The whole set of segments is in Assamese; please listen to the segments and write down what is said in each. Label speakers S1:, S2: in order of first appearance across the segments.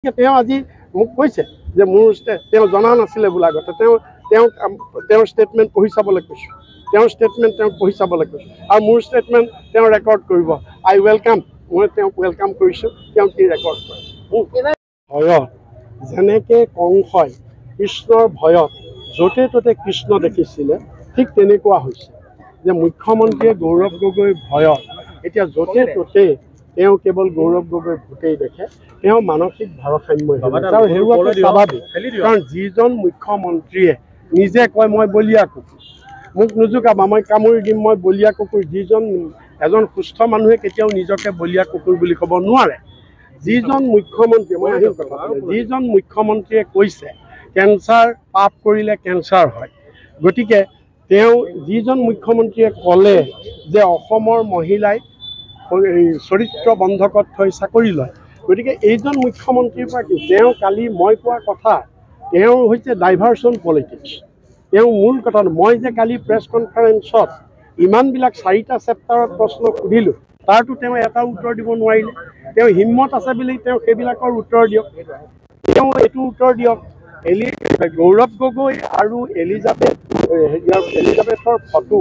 S1: তেওঁ আজি মোক কৈছে যে মোৰ তেওঁ জনা নাছিলে বোলা আগতে তেওঁৰ ষ্টেটমেণ্ট পঢ়ি চাবলৈ কৈছোঁ তেওঁৰ ষ্টেটমেণ্ট তেওঁক পঢ়ি চাবলৈ কৈছোঁ আৰু মোৰ ষ্টেটমেণ্ট তেওঁ ৰেকৰ্ড কৰিব আই ৱেলকাম মই তেওঁক ৱেলকাম কৰিছোঁ তেওঁ কি ৰেকৰ্ড কৰে ভয়ত যেনেকৈ কংসই কৃষ্ণৰ ভয়ত য'তে ত'তে কৃষ্ণ দেখিছিলে ঠিক তেনেকুৱা হৈছে যে মুখ্যমন্ত্ৰীয়ে গৌৰৱ গগৈৰ ভয়ত এতিয়া য'তে ত'তে তেওঁ কেৱল গৌৰৱ গগৈৰ ভোটেই দেখে তেওঁ মানসিক ভাৰসাম্য আৰু হেৰুৱাটো স্বাভাৱিক কাৰণ যিজন মুখ্যমন্ত্ৰীয়ে নিজে কয় মই বলিয়া কুকুৰ মোক নোজোকাবা মই কামুৰি দিম মই বলিয়া কুকুৰ এজন সুস্থ মানুহে কেতিয়াও নিজকে বলিয়া কুকুৰ বুলি ক'ব নোৱাৰে যিজন মুখ্যমন্ত্ৰী মই আহিম কথা যিজন মুখ্যমন্ত্ৰীয়ে কৈছে কেঞ্চাৰ পাপ কৰিলে কেঞ্চাৰ হয় গতিকে তেওঁ যিজন মুখ্যমন্ত্ৰীয়ে ক'লে যে অসমৰ মহিলাই চৰিত্ৰ বন্ধকত থৈ চাকৰি লয় গতিকে এইজন মুখ্যমন্ত্ৰীৰ পৰা কি তেওঁ কালি মই কোৱা কথা তেওঁ হৈছে ডাইভাৰ্চন পলিটিক্স তেওঁ মূল কথা মই যে কালি প্ৰেছ কনফাৰেন্সত ইমানবিলাক 4টা চেপ্টাৰত প্ৰশ্ন সুধিলোঁ তাৰতো তেওঁ এটা উত্তৰ দিব নোৱাৰিলে তেওঁ হিম্মত আছে বুলি তেওঁ সেইবিলাকৰ উত্তৰ দিয়ক তেওঁ এইটো উত্তৰ দিয়ক গৌৰৱ গগৈ আৰু এলিজাবেথৰ ফটো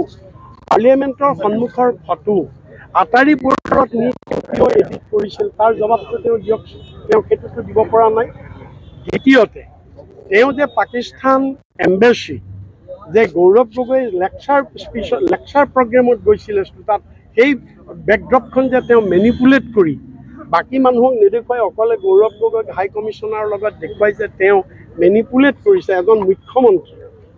S1: পাৰ্লিয়ামেণ্টৰ সন্মুখৰ ফটো আটাৰী বৰ্ডত নি এডিট কৰিছিল তাৰ জবাবটো তেওঁ দিয়ক তেওঁ সেইটোতো দিব পৰা নাই দ্বিতীয়তে তেওঁ যে পাকিস্তান এম্বেচি যে গৌৰৱ গগৈ লেকচাৰ প্ৰগ্ৰেমত গৈছিলে তাত সেই বেকড্ৰপখন যে তেওঁ মেনিপুলেট কৰি বাকী মানুহক নেদেখুৱাই অকলে গৌৰৱ গগৈক হাই কমিশ্যনাৰৰ লগত দেখুৱাই যে তেওঁ মেনিপুলেট কৰিছে এজন মুখ্যমন্ত্ৰী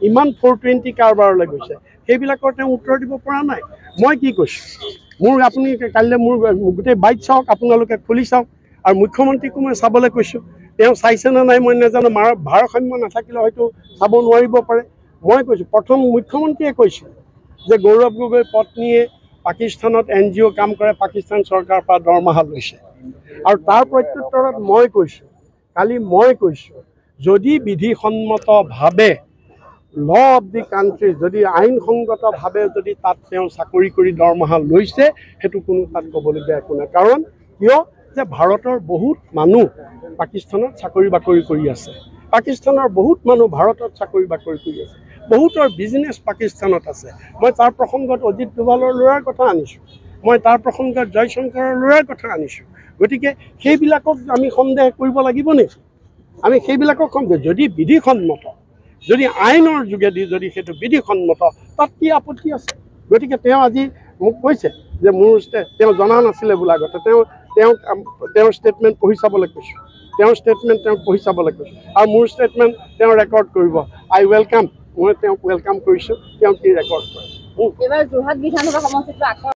S1: ইমান 420 কাৰবাৰলৈ গৈছে সেইবিলাকৰ তেওঁ উত্তৰ দিব পৰা নাই মই কি কৈছোঁ মোৰ আপুনি কাইলৈ মোৰ গোটেই বাইট চাওক আপোনালোকে খুলি চাওক আৰু মুখ্যমন্ত্ৰীকো মই চাবলৈ কৈছোঁ তেওঁ চাইছেনে নাই মই নাজানো ভাৰসাম্য নাথাকিলে হয়তো চাব নোৱাৰিব পাৰে মই কৈছোঁ প্ৰথম মুখ্যমন্ত্ৰীয়ে কৈছিল যে গৌৰৱ গগৈৰ পত্নীয়ে পাকিস্তানত NGO কাম কৰে পাকিস্তান চৰকাৰৰ পৰা দৰমহা লৈছে আৰু তাৰ প্ৰত্যুত্তৰত মই কৈছোঁ যদি বিধিসন্মতভাৱে ল অফ দি কাণ্ট্ৰি যদি আইনসংগতভাৱে যদি তাত তেওঁ চাকৰি কৰি দৰমহা লৈছে সেইটো কোনো তাত ক'বলগীয়া একো নাই কাৰণ কিয় যে ভাৰতৰ বহুত মানুহ পাকিস্তানত চাকৰি বাকৰি কৰি আছে পাকিস্তানৰ বহুত মানুহ ভাৰতত চাকৰি বাকৰি কৰি আছে বহুতৰ বিজনেছ পাকিস্তানত আছে মই তাৰ প্ৰসংগত অজিত ডোভালৰ ল'ৰাৰ কথা আনিছোঁ মই তাৰ প্ৰসংগত জয়শংকৰৰ ল'ৰাৰ কথা আনিছোঁ গতিকে সেইবিলাকক আমি সন্দেহ কৰিব লাগিব নেকি আমি সেইবিলাকক সন্দেহ যদি বিধিসন্মত যদি আইনৰ যোগেদি যদি সেইটো বিধিসন্মত তাত কি আপত্তি আছে গতিকে তেওঁ আজি মোক কৈছে যে মোৰ তেওঁ জনা নাছিলে বোলা আগতে তেওঁৰ ষ্টেটমেণ্ট পঢ়ি চাবলৈ কৈছোঁ তেওঁৰ ষ্টেটমেণ্ট তেওঁক পঢ়ি চাবলৈ কৈছোঁ আৰু মোৰ ষ্টেটমেণ্ট তেওঁ ৰেকৰ্ড কৰিব আই ৱেলকাম মই তেওঁক ৱেলকাম কৰিছোঁ তেওঁ কি ৰেকৰ্ড কৰে
S2: এইবাৰ যোৰহাট বিধানসভা সমষ্টিটো